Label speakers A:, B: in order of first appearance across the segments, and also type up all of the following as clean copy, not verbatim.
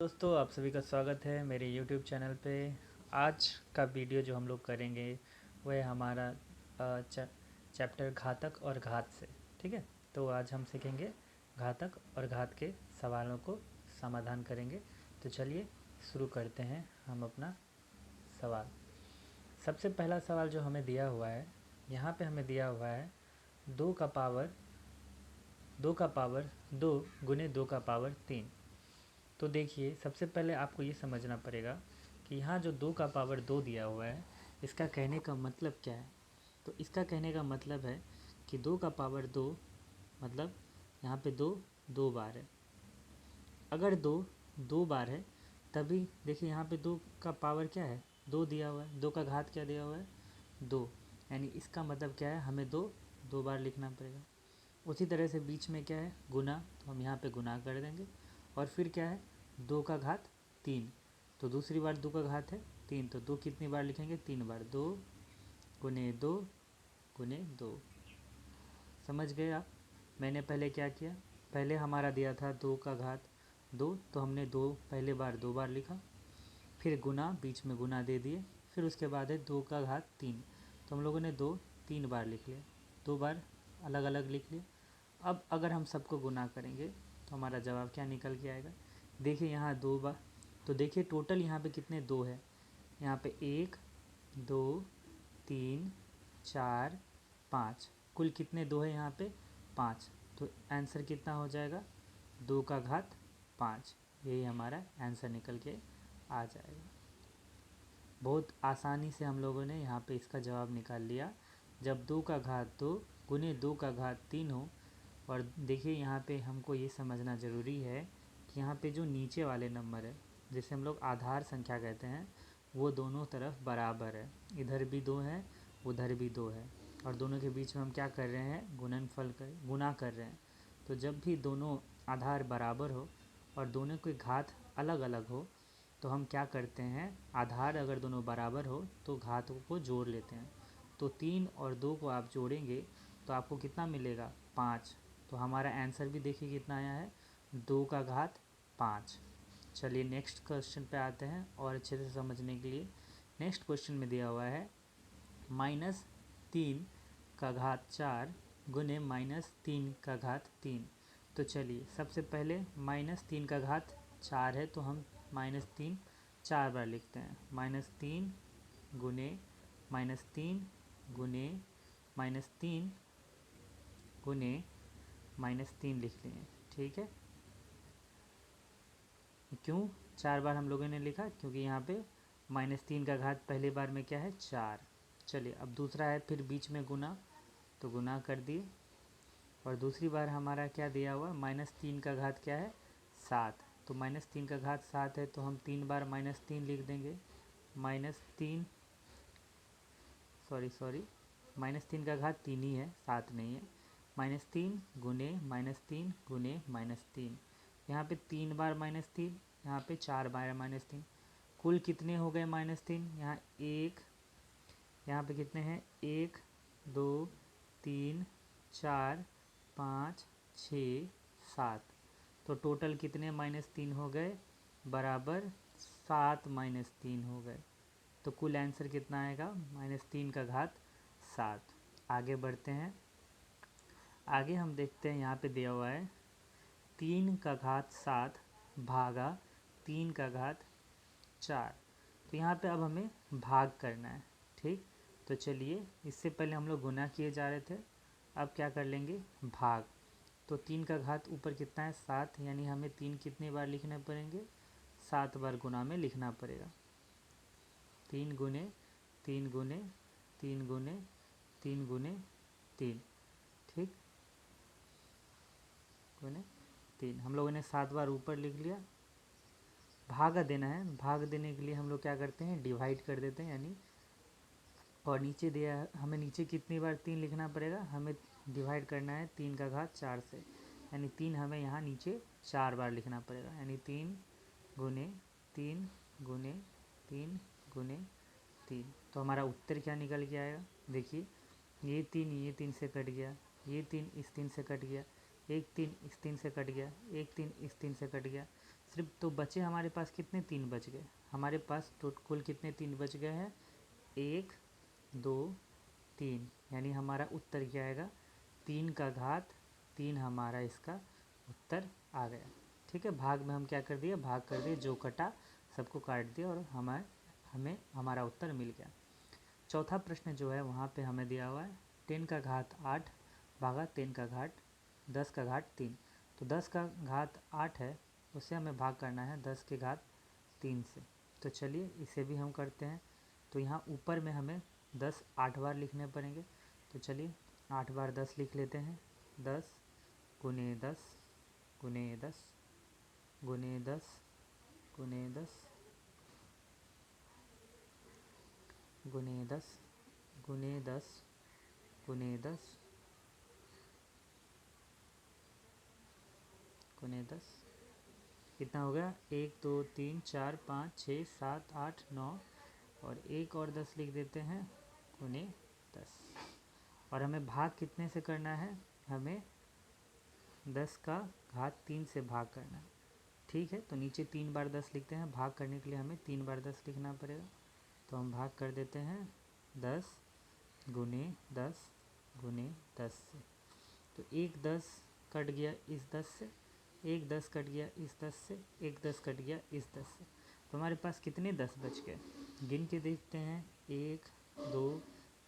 A: दोस्तों, आप सभी का स्वागत है मेरे YouTube चैनल पे। आज का वीडियो जो हम लोग करेंगे वह है हमारा चैप्टर घातक और घात से। ठीक है, तो आज हम सीखेंगे घातक और घात के सवालों को समाधान करेंगे। तो चलिए शुरू करते हैं हम अपना सवाल। सबसे पहला सवाल जो हमें दिया हुआ है, यहाँ पे हमें दिया हुआ है 2 गुने 2 का पावर 3। तो देखिए, सबसे पहले आपको ये समझना पड़ेगा कि यहाँ जो 2 का पावर 2 दिया हुआ है, इसका कहने का मतलब क्या है। तो इसका कहने का मतलब है कि 2 का पावर 2 मतलब यहाँ पे 2 बार है। अगर 2 बार है तभी देखिए यहाँ पे 2 का पावर क्या है, 2 दिया हुआ है। 2 का घात क्या दिया हुआ है, 2। यानी इसका मतलब क्या है, हमें 2 बार लिखना पड़ेगा। उसी तरह से बीच में क्या है, गुना, तो हम यहाँ पे गुना कर देंगे। और फिर क्या है, 2 का घात 3, तो दूसरी बार 2 का घात है 3, तो 2 कितनी बार लिखेंगे, 3 बार। 2 गुने 2 गुने 2। समझ गए आप। मैंने पहले क्या किया, पहले हमारा दिया था 2 का घात 2, तो हमने पहले बार 2 बार लिखा। फिर गुना, बीच में गुना दे दिए। फिर उसके बाद है 2 का घात 3, तो हम लोगों ने 3 बार लिख लिया। 2 बार अलग अलग लिख लिया। अब अगर हम सबको गुना करेंगे तो हमारा जवाब क्या निकल के आएगा। देखिए यहाँ 2 बार, तो देखिए टोटल यहाँ पे कितने 2 है। यहाँ पे 1 2 3 4 5, कुल कितने 2 है यहाँ पे, 5। तो आंसर कितना हो जाएगा, 2 का घात 5। यही हमारा आंसर निकल के आ जाएगा। बहुत आसानी से हम लोगों ने यहाँ पे इसका जवाब निकाल लिया। जब 2 का घात 2 गुने 2 का घात 3 हो। और देखिए यहाँ पे हमको ये समझना ज़रूरी है कि यहाँ पे जो नीचे वाले नंबर है, जिसे हम लोग आधार संख्या कहते हैं, वो दोनों तरफ बराबर है। इधर भी 2 है, उधर भी 2 है, और दोनों के बीच में हम क्या कर रहे हैं, गुना कर रहे हैं। तो जब भी दोनों आधार बराबर हो और दोनों के घात अलग अलग हो, तो हम क्या करते हैं, आधार अगर दोनों बराबर हो तो घातों को जोड़ लेते हैं। तो 3 और 2 को आप जोड़ेंगे तो आपको कितना मिलेगा, 5। तो हमारा आंसर भी देखिए कितना आया है, 2 का घात 5। चलिए नेक्स्ट क्वेश्चन पे आते हैं और अच्छे से समझने के लिए। नेक्स्ट क्वेश्चन में दिया हुआ है -3 का घात 4 गुने -3 का घात 3। तो चलिए सबसे पहले -3 का घात 4 है, तो हम -3 4 बार लिखते हैं। -3 गुने -3 गुने -3 गुने -3 लिख लिए। ठीक है, क्यों 4 बार हम लोगों ने लिखा, क्योंकि यहाँ पे -3 का घात पहली बार में क्या है, 4। चलिए अब दूसरा है, फिर बीच में गुना, तो गुना कर दिए। और दूसरी बार हमारा क्या दिया हुआ, -3 का घात क्या है, 7। तो -3 का घात 7 है, तो हम 3 बार -3 लिख देंगे। -3 सॉरी -3 का घात 3 ही है, 7 नहीं है। -3 गुने -3 गुने -3, यहाँ पे 3 बार -3, यहाँ पे 4 बार -3। कुल कितने हो गए -3, यहाँ एक, यहाँ पे कितने हैं, 1 2 3 4 5 6 7। तो टोटल कितने -3 हो गए, बराबर 7 -3 हो गए। तो कुल आंसर कितना आएगा, -3 का घात 7। आगे बढ़ते हैं। आगे हम देखते हैं, यहाँ पे दिया हुआ है 3 का घात 7 भागा 3 का घात 4। तो यहाँ पे अब हमें भाग करना है। ठीक, तो चलिए, इससे पहले हम लोग गुना किए जा रहे थे, अब क्या कर लेंगे, भाग। तो 3 का घात ऊपर कितना है, 7, यानी हमें 3 कितने बार लिखने पड़ेंगे, 7 बार गुना में लिखना पड़ेगा। 3 गुने 3 गुने 3 गुने 3 गुने 3। ठीक, गुने 3 हम लोगों ने 7 बार ऊपर लिख लिया। भाग देना है, भाग देने के लिए हम लोग क्या करते हैं, डिवाइड कर देते हैं, यानी, और नीचे दिया है, हमें नीचे कितनी बार 3 लिखना पड़ेगा, हमें डिवाइड करना है 3 का घात 4 से, यानी 3 हमें यहाँ नीचे 4 बार लिखना पड़ेगा। यानी 3 गुने 3 गुने 3 गुने 3। तो हमारा उत्तर क्या निकल के आएगा, देखिए, ये 3 से कट गया, ये 3 इस 3 से कट गया, एक 3 इस 3 से कट गया, एक 3 इस 3 से कट गया। सिर्फ तो बचे हमारे पास कितने, 3 बच गए हमारे पास। तो कुल कितने 3 बच गए हैं, 1 2 3, यानी हमारा उत्तर क्या आएगा, 3 का घात 3 हमारा इसका उत्तर आ गया। ठीक है, भाग में हम क्या कर दिए, भाग कर दिए, जो कटा सबको काट दिया और हमें हमारा उत्तर मिल गया। चौथा प्रश्न जो है वहाँ पे हमें दिया हुआ है 10 का घात 8 भागा 10 का घाट 10 का घाट 3। तो 10 का घात 8 है, उसे हमें भाग करना है 10 के घात 3 से। तो चलिए इसे भी हम करते हैं। तो यहाँ ऊपर में हमें 10 8 बार लिखने पड़ेंगे। तो चलिए 8 बार 10 लिख लेते हैं। 10 गुने 10 गुने 10 गुने 10 गुने 10 गुने 10 गुने 10 गुने 10 गुने 10, कितना हो गया, 1 2 3 4 5 6 7 8 9, और एक और 10 लिख देते हैं गुने 10। और हमें भाग कितने से करना है, हमें 10 का घात 3 से भाग करना है। ठीक है, तो नीचे 3 बार 10 लिखते हैं, भाग करने के लिए हमें 3 बार 10 लिखना पड़ेगा। तो हम भाग कर देते हैं 10 गुने 10 गुने 10 से। तो एक 10 कट गया इस 10 से, एक 10 कट गया इस 10 से, एक 10 कट गया इस 10 से। तो हमारे पास कितने 10 बच गए, गिन के देखते हैं। 1 2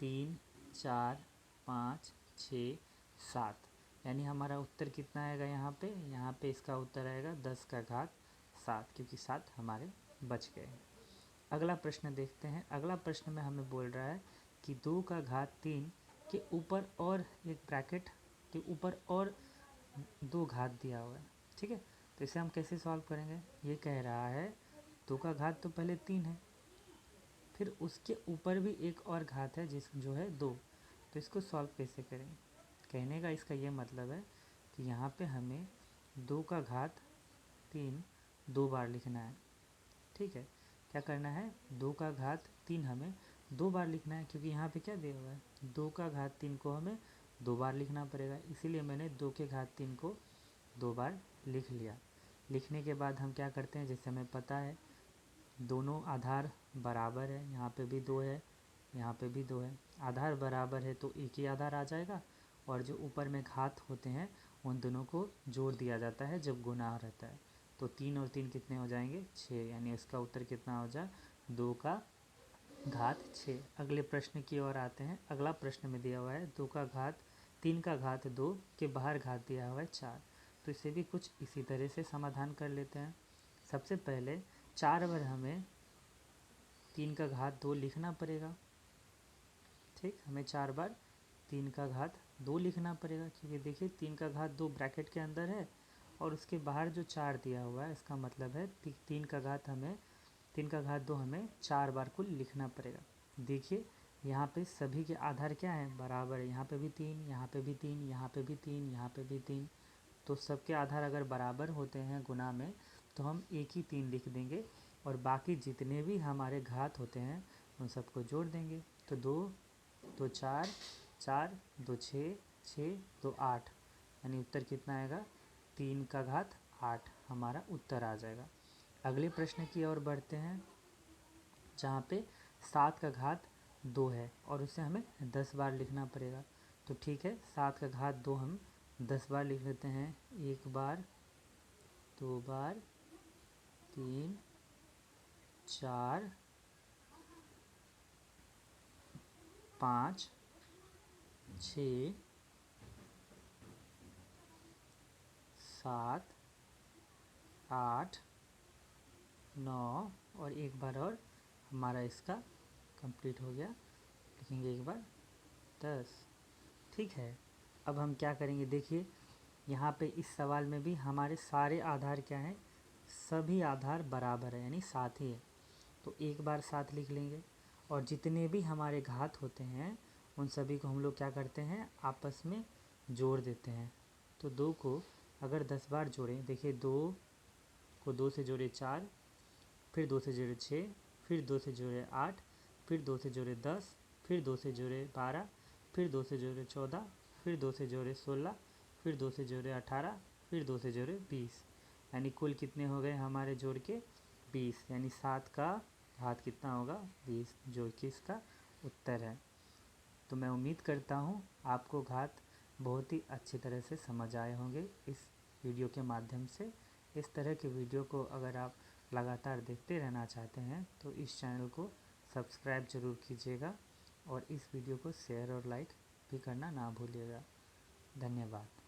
A: 3 4 5 6 7, यानी हमारा उत्तर कितना आएगा यहाँ पे इसका उत्तर आएगा 10 का घात 7, क्योंकि 7 हमारे बच गए हैं। अगला प्रश्न देखते हैं। अगला प्रश्न में हमें बोल रहा है कि 2 का घात 3 के ऊपर और एक ब्रैकेट के ऊपर और 2 घात दिया हुआ है। ठीक है, तो इसे हम कैसे सॉल्व करेंगे, ये कह रहा है 2 का घात तो पहले 3 है, फिर उसके ऊपर भी एक और घात है जो है 2। तो इसको सॉल्व कैसे करेंगे, कहने का इसका ये मतलब है कि यहाँ पे हमें 2 का घात 3 2 बार लिखना है। ठीक है, क्या करना है, 2 का घात 3 हमें 2 बार लिखना है, क्योंकि यहाँ पे क्या दिया हुआ है, 2 का घात 3 को हमें 2 बार लिखना पड़ेगा। इसीलिए मैंने 2 के घात 3 को 2 बार लिख लिया। लिखने के बाद हम क्या करते हैं, जैसे हमें पता है दोनों आधार बराबर है, यहाँ पे भी 2 है, यहाँ पे भी 2 है। आधार बराबर है तो एक ही आधार आ जाएगा, और जो ऊपर में घात होते हैं उन दोनों को जोड़ दिया जाता है जब गुना रहता है। तो 3 और 3 कितने हो जाएंगे, 6, यानी इसका उत्तर कितना हो जाए, 2 का घात 6। अगले प्रश्न की ओर आते हैं। अगला प्रश्न में दिया हुआ है 2 का घात 3 का घात 2 के बाहर घात दिया हुआ है 4। तो इसे भी कुछ इसी तरह से समाधान कर लेते हैं। सबसे पहले 4 बार हमें 3 का घात 2 लिखना पड़ेगा। ठीक, हमें 4 बार 3 का घात 2 लिखना पड़ेगा, क्योंकि देखिए 3 का घात 2 ब्रैकेट के अंदर है और उसके बाहर जो 4 दिया हुआ है, इसका मतलब है 3 का घात 2 हमें 4 बार कुल लिखना पड़ेगा। देखिए यहाँ पे सभी के आधार क्या हैं, बराबर है। यहाँ पे भी 3, यहाँ पे भी 3, यहाँ पे भी 3, यहाँ पे भी 3। तो सबके आधार अगर बराबर होते हैं गुना में, तो हम एक ही 3 लिख देंगे और बाकी जितने भी हमारे घात होते हैं उन सबको जोड़ देंगे। तो 2 2 4 4 2 6 6 2 8, यानी उत्तर कितना आएगा, 3 का घात 8 हमारा उत्तर आ जाएगा। अगले प्रश्न की ओर बढ़ते हैं, जहाँ पे 7 का घात 2 है और उसे हमें 10 बार लिखना पड़ेगा। तो ठीक है, 7 का घात 2 हम 10 बार लिख लेते हैं। 1 बार 2 बार 3 4 5 6 7 8 9, और एक बार और हमारा इसका कंप्लीट हो गया, लिखेंगे एक बार 10। ठीक है, अब हम क्या करेंगे, देखिए यहाँ पे इस सवाल में भी हमारे सारे आधार क्या हैं, सभी आधार बराबर है, यानी 7 ही है। तो एक बार 7 लिख लेंगे, और जितने भी हमारे घात होते हैं उन सभी को हम लोग क्या करते हैं, आपस में जोड़ देते हैं। तो 2 को अगर 10 बार जोड़ें, देखिए 2 को 2 से जोड़े 4, फिर 2 से जोड़े 6, फिर 2 से जोड़े 8, फिर 2 से जोड़े 10, फिर 2 से जोड़े 12, फिर 2 से जोड़े 14, फिर 2 से जोड़े 16, फिर 2 से जोड़े 18, फिर 2 से जोड़े 20। यानी कुल कितने हो गए हमारे जोड़ के 20, यानी 7 का घात कितना होगा 20, जो कि इसका उत्तर है। तो मैं उम्मीद करता हूँ आपको घात बहुत ही अच्छी तरह से समझ आए होंगे इस वीडियो के माध्यम से। इस तरह के वीडियो को अगर आप लगातार देखते रहना चाहते हैं तो इस चैनल को सब्सक्राइब जरूर कीजिएगा और इस वीडियो को शेयर और लाइक भी करना ना भूलिएगा। धन्यवाद।